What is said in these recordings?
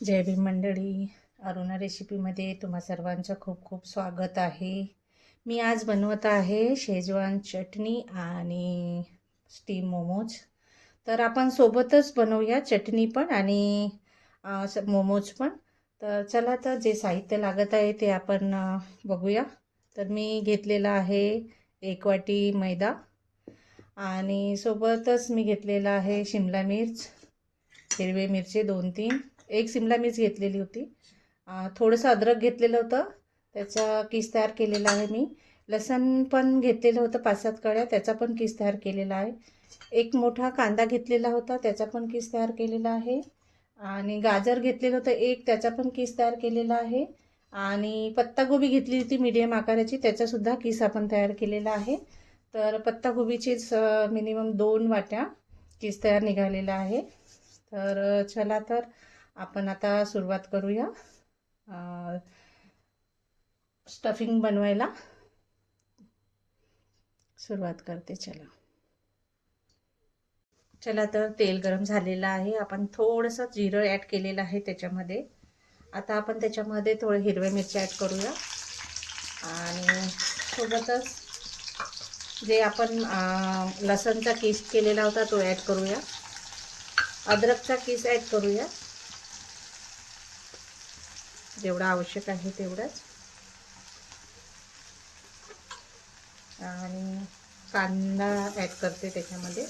जय भीम मंडळी. अरुणा रेसिपीमध्ये तुम्हा सर्वांचं खूप खूप स्वागत आहे. मी आज बनवत आहे शेजवान चटणी आणि स्टीम मोमोज. तर आपण सोबतच बनवूया, चटणी पण आणि मोमोज पण. तर चला, तर जे साहित्य लागत आहे ते आपण बघूया. तर मी घेतलेला आहे 1 वाटी मैदा आणि सोबतच मी घेतलेला आहे शिमला मिर्च, हिरवे मिरची 2-3, एक शिमला मिर्च घेतलेली होती. थोडंसं अद्रक घेतलेलं होतं, त्याचा किस तयार केलेला आहे मी. लसण पण घेतलेलं होतं 5-7 कळ्या, त्याचा पण किस तयार केलेला आहे. एक मोठा कांदा घेतलेला होता, त्याचा पण किस तयार केलेला आहे. आणि गाजर घेतलेलं होतं एक, त्याचा पण किस तयार केलेला आहे. आणि पत्तागोबी घेतली होती मीडियम आकाराची, त्याचासुद्धा किस आपण तयार केलेला आहे. तर पत्तागोबीचीच मिनिमम 2 वाट्या किस तयार निघालेला आहे. तर चला, तर आपण आता सुरुवात करूया स्टफिंग बनवायला. सुरुवात करते. चला तर तेल गरम झालेलं आहे. आपण थोडंसं जिरं ॲड केलेलं आहे त्याच्यामध्ये. आता आपण त्याच्यामध्ये थोडे हिरव्या मिरच्या ॲड करूया आणि सोबतच जे आपण लसणचा किस केलेला होता तो ॲड करूया. अद्रकचा किस ॲड करूया, जेवढं आवश्यक आहे तेवढंच. आणि कांदा ॲड करते त्याच्यामध्ये.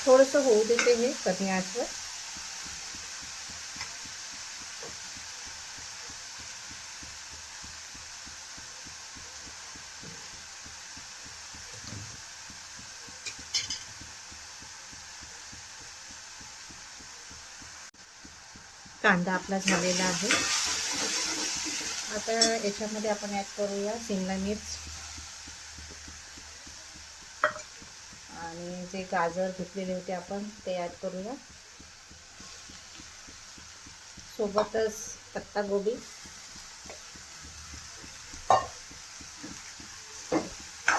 थोडंसं होऊ देते हे कमी आचवर. कांदा आपला झालेला आहे. आता याच्यामध्ये आपण ॲड करूया शिमला मिर्च आणि जे गाजर घेतलेले होते आपण ते ॲड करूया. सोबतच पत्तागोबी.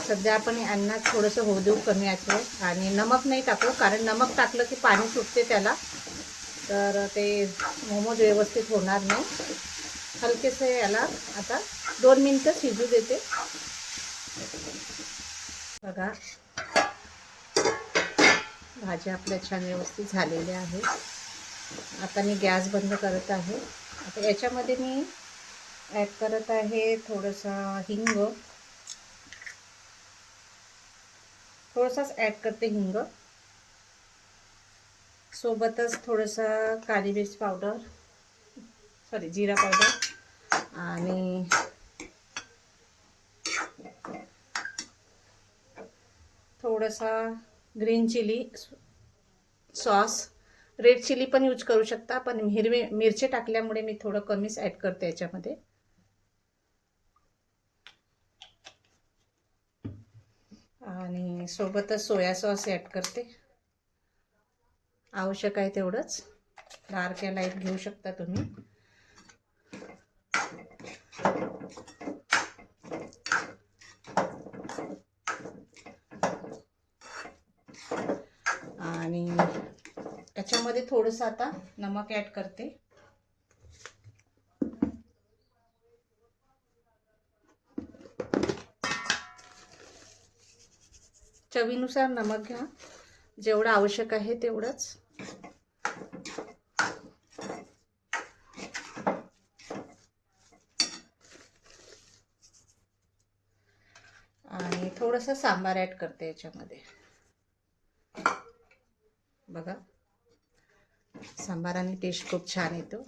सध्या आपण यांना थोडंसं होऊ देऊ कमी आचेवर. आणि नमक नाही टाकू, कारण नमक टाकलं की पाणी सुटते त्याला, तर ते मोमोज व्यवस्थित होणार नाही. हलकेसं याला आता 2 मिनिटं शिजू देते. बघा, भाज्या आपल्या छान व्यवस्थित झालेल्या आहेत. आता मी गॅस बंद करत आहे. आता याच्यामध्ये मी ॲड करत आहे थोडंसं हिंग. थोडंसंच ॲड करते हिंग. सोबतच थोडंसं काली मिर्च पावडर, जिरा पावडर आणि थोडासा green chilli sauce. Red chilli पण यूज करू शकता, पण हिरवे मिरची टाकल्यामुळे मी थोडं कमीच ॲड करते याच्यामध्ये. आणि सोबतच सोया सॉस ॲड करते. आवश्यक आहे तेवढंच. डार्क या लाईट घेऊ शकता तुम्ही. आणि याच्यामध्ये थोडंसं आता नमक ॲड करते. चवीनुसार नमक घ्या, जेवढं आवश्यक आहे तेवढंच. आणि थोडंसं सांबार ॲड करते याच्यामध्ये. बघा, सांबाराने टेस्ट खूप छान येतो.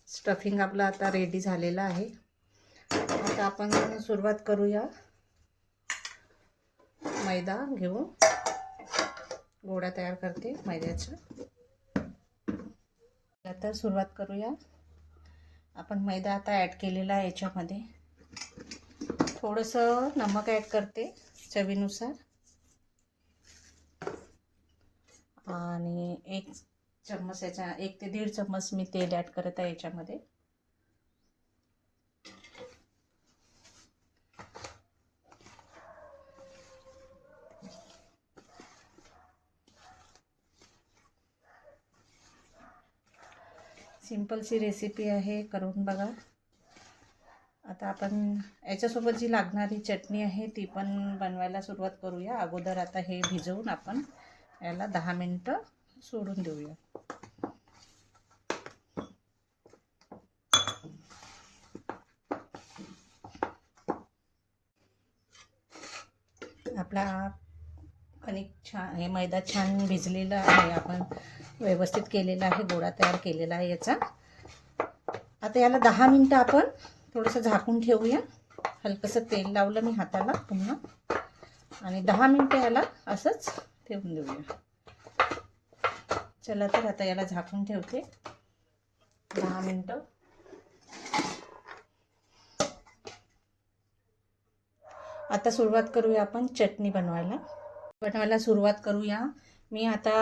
स्टफिंग आपला आता रेडी झालेला आहे. आता आपण सुरुवात करूया. मैदा घेऊन गोळा तयार करते मैद्याचा. आता सुरुवात करूया. आपण मैदा आता ॲड केलेला आहे याच्यामध्ये. थोडंसं नमक ॲड करते चवीनुसार. आणि 1 चम्मच याच्या 1 ते 1.5 चम्मच मी तेल ॲड करत आहे याच्यामध्ये. सिंपलची रेसिपी आहे, करून बघा. आता आपण याच्यासोबत जी लागणारी चटणी आहे ती पण बनवायला सुरुवात करूया. अगोदर आता हे भिजवून आपण याला 10 मिनिटं सोडून देऊया. आपला कणिक छान, हे मैदा छान भिजलेला आहे, आपण व्यवस्थित केलेला आहे, गोळा तयार केलेला आहे याचा. आता याला 10 मिनिटं आपण थोडंसं झाकून ठेवूया. हलकंसं तेल लावलं मी हाताला पुन्हा, आणि 10 मिनिटं याला असंच ठेवून देऊया. चला तर आता याला झाकून ठेवते 10 मिनिटं. आता सुरुवात करूया आपण चटणी बनवायला सुरुवात करूया. मी आता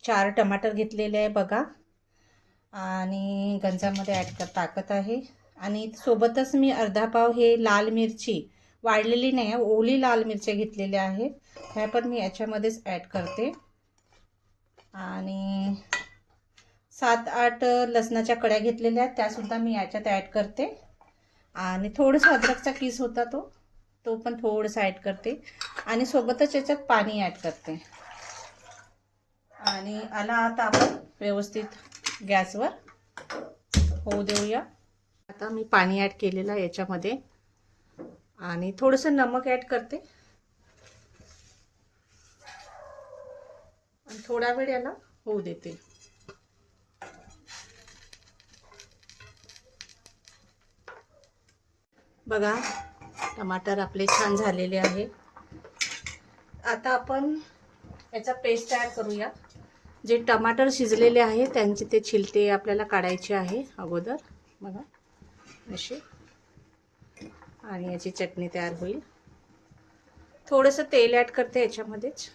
4 टमाटर घेतलेले आहे बघा, आणि गंजामध्ये टाकत आहे. आणि सोबतच मी अर्धा पाव हे लाल मिरची, वाळलेली नाही आहे, ओली लाल मिरच्या घेतलेल्या आहेत, ह्या पण मी याच्यामध्येच ॲड करते. आणि 7-8 लसणाच्या कड्या घेतलेल्या आहेत, त्यासुद्धा मी याच्यात ॲड करते. आणि थोडंसं अद्रकचा किस होता तो पण थोडंसं ॲड करते. आणि सोबतच याच्यात पाणी ॲड करते. आणि आला आता आपण व्यवस्थित गॅसवर होऊ देऊया. आता मी पाणी ॲड केलेलं आहे याच्यामध्ये, आणि थोडंसं नमक ॲड करते. आणि थोडा वेळ याला होऊ देते. बघा, टमाटर आपले छान झालेले आहे. आता आपण याचा पेस्ट तयार करूया. जे टमाटर शिजलेले आहे त्यांचे ते छिलटे आपल्याला काढायचे आहे अगोदर, बघा असे. आणि याची चटणी तयार होईल. थोडंसं तेल ॲड करते याच्यामध्येच.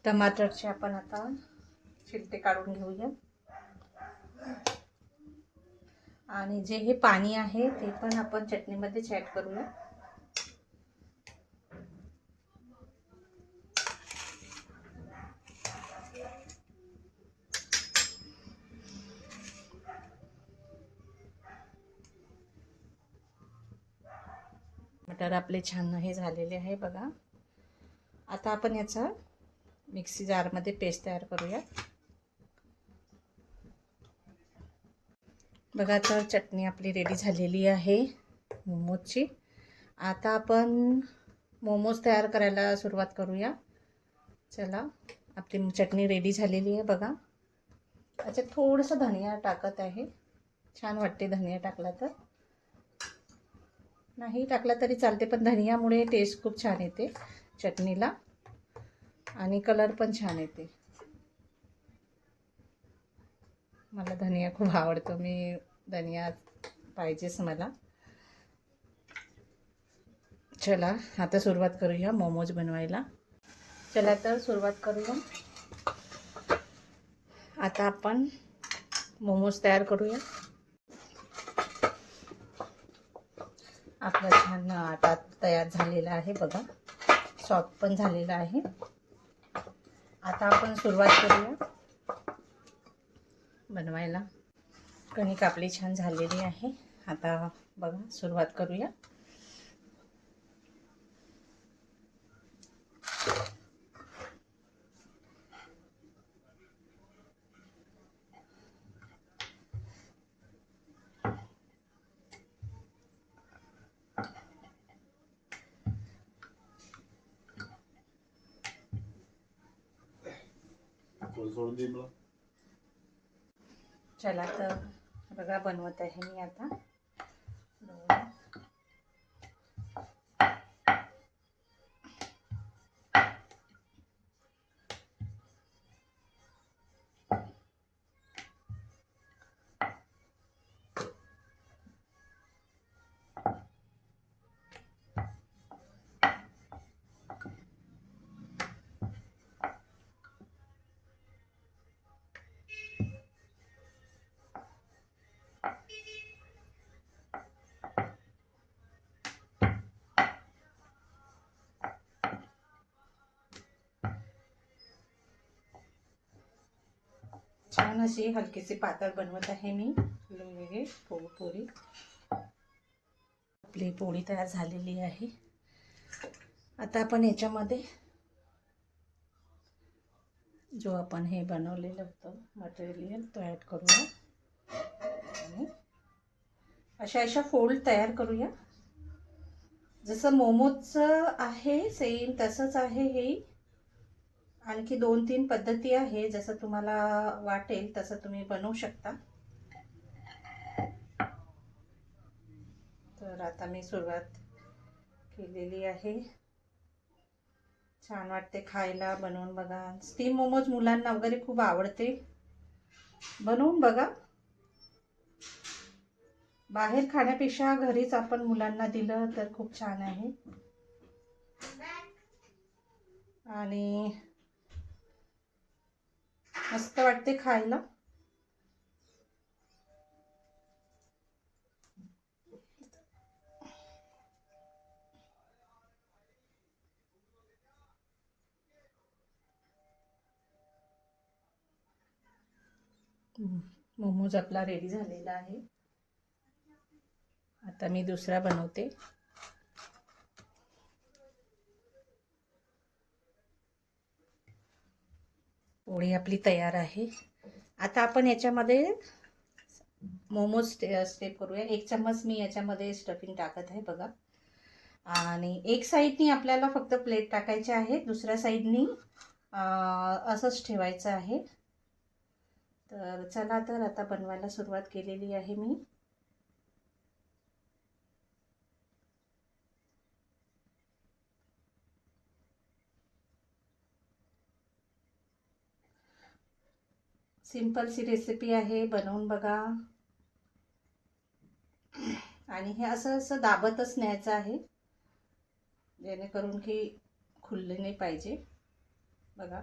टमाटरचे आपण आता छिलटे काढून घेऊया. आणि जे हे पाणी आहे ते पण आपण चटणीमध्येच ॲड करूया. टमाटर आपले छान हे झालेले आहे बघा. आता आपण याचा मिक्सी जारमध्ये पेस्ट तयार करूया. बघा, तर चटणी आपली रेडी झालेली आहे मोमोजची. आता आपण मोमोज तयार करायला सुरुवात करूया. चला, आपली चटणी रेडी झालेली आहे बघा. अच्छा, थोडंसं धनिया टाकत आहे, छान वाटते धनिया टाकला तर. नाही टाकला तरी चालते, पण धनियामुळे टेस्ट खूप छान येते चटणीला, आणि कलर पण छान येते. मला धनिया खूप आवडतो, मी धनिया पाहिजेच मला. चला, आता सुरुवात करूया मोमोज बनवायला. चला तर सुरुवात करूया. आता आपण मोमोज तयार करूया. आपला छान आटा तयार झालेला आहे बघा, सॉफ्ट पण झालेला आहे. आता आपण सुरुवात करूया बनवायला. कणिक आपली छान झालेली आहे. आता बघा, सुरुवात करूया. चला तर बघा, बनवत आहे मी आता. छान अशी हलकीशी पातळ बनवत आहे मी वेगवेगळे पोळी. आपली पोळी तयार झालेली आहे. आता आपण याच्यामध्ये जो आपण हे बनवलेलं होतं मटेरियल तो ॲड करूया आणि अशा फोल्ड तयार करूया. जसं मोमोजचं आहे सेम तसंच आहे हे. आणखी 2-3 पद्धती आहे, जसं तुम्हाला वाटेल तसं तुम्ही बनवू शकता. तर आता मी सुरुवात केलेली आहे. छान वाटते खायला, बनवून बघा. स्टीम मोमोज मुलांना वगैरे खूप आवडते, बनवून बघा. बाहेर खाण्यापेक्षा घरीच आपण मुलांना दिलं तर खूप छान आहे आणि मस्त वाटते खायला. मोमोज आपला रेडी झालेला आहे. आता मी दुसरा बनवते. पोळी आपली तयार आहे. आता आपण याच्यामध्ये मोमोज स्टेप करूया. 1 चम्मच मी याच्यामध्ये स्टफिंग टाकत आहे बघा. आणि एक साईडनी आपल्याला फक्त प्लेट टाकायची आहे, दुसऱ्या साईडनी असंच ठेवायचं आहे. तर चला, तर आता बनवायला सुरुवात केलेली आहे मी. सिंपलशी रेसिपी आहे, बनवून बघा. आणि हे असं दाबतच न्यायचं आहे, जेणेकरून की खुलले नाही पाहिजे. बघा,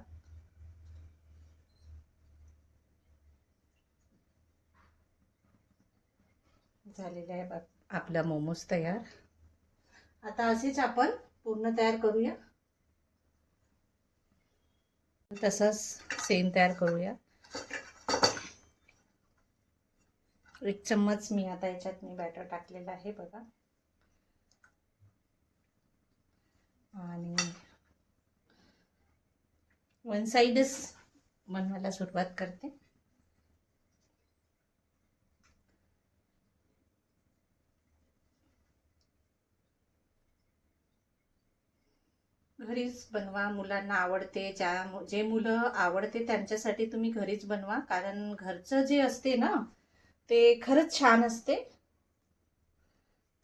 झालेलं आहे आपला मोमोज तयार. आता असेच आपण पूर्ण तयार करूया. तसंच सेम तयार करूया. 1 चम्मच मी आता याच्यात बॅटर टाकलेलं आहे बघा. आणि वन साइडच बनवायला सुरुवात करते. घरीच बनवा, मुलांना आवडते. जे मुलं आवडते त्यांच्यासाठी तुम्ही घरीच बनवा, कारण घरचं जे असते ना ते खरंच छान असते.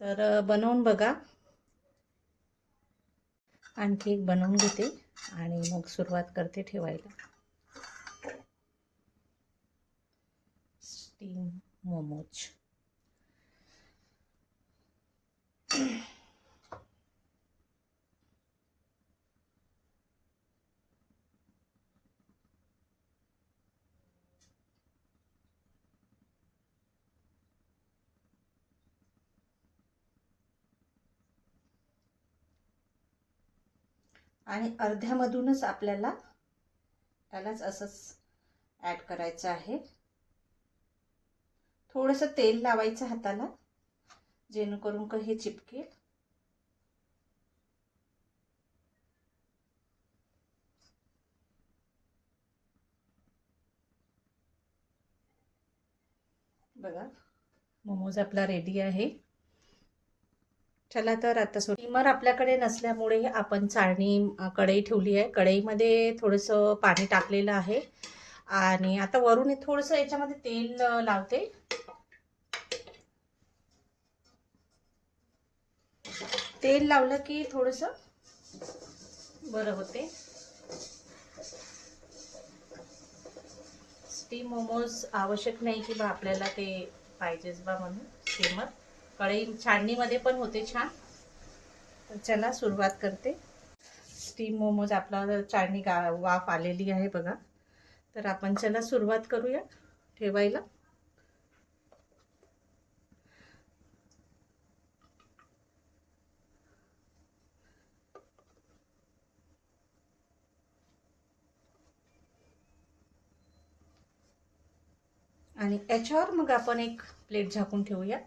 तर बनवून बघा. आणखी एक बनवून घेते आणि मग सुरुवात करते ठेवायला. स्टीम मोमोज. आणि अर्ध्यामधूनच आपल्याला त्यालाच असंच ॲड करायचं आहे. थोडंसं तेल लावायचं हाताला, जेणेकरून का हे चिपकेल. बघा, मोमोज आपला रेडी आहे. चला, तर आता स्टीमर आपल्याकडे नसल्यामुळे आपण कढई ठेवली आहे. कढईमध्ये थोडंसं पाणी टाकलेलं आहे आणि आता वरून थोडंसं याच्यामध्ये तेल लावते. तेल लावलं की थोडंसं बरं होते. स्टीम मोमोज आवश्यक नाही की बा आपल्याला ते पाहिजेच बा म्हणून. स्टीमर कढई छाननीमध्ये पण होते छान. तर चला, सुरुवात करते. स्टीम मोमोज आपला चाळणी वाफ आलेली आहे बघा. तर आपण चला सुरुवात करूया ठेवायला. आणि याच्यावर मग आपण एक प्लेट झाकून ठेवूया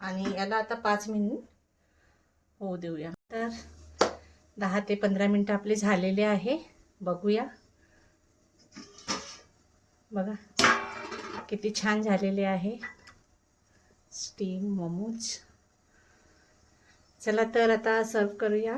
आणि याला आता 5 मिनिट होऊ देऊया. तर 10 ते 15 मिनटं आपले झालेले आहे. बघूया. बघा किती छान झालेले आहे स्टीम मोमोज. चला तर आता सर्व करूया.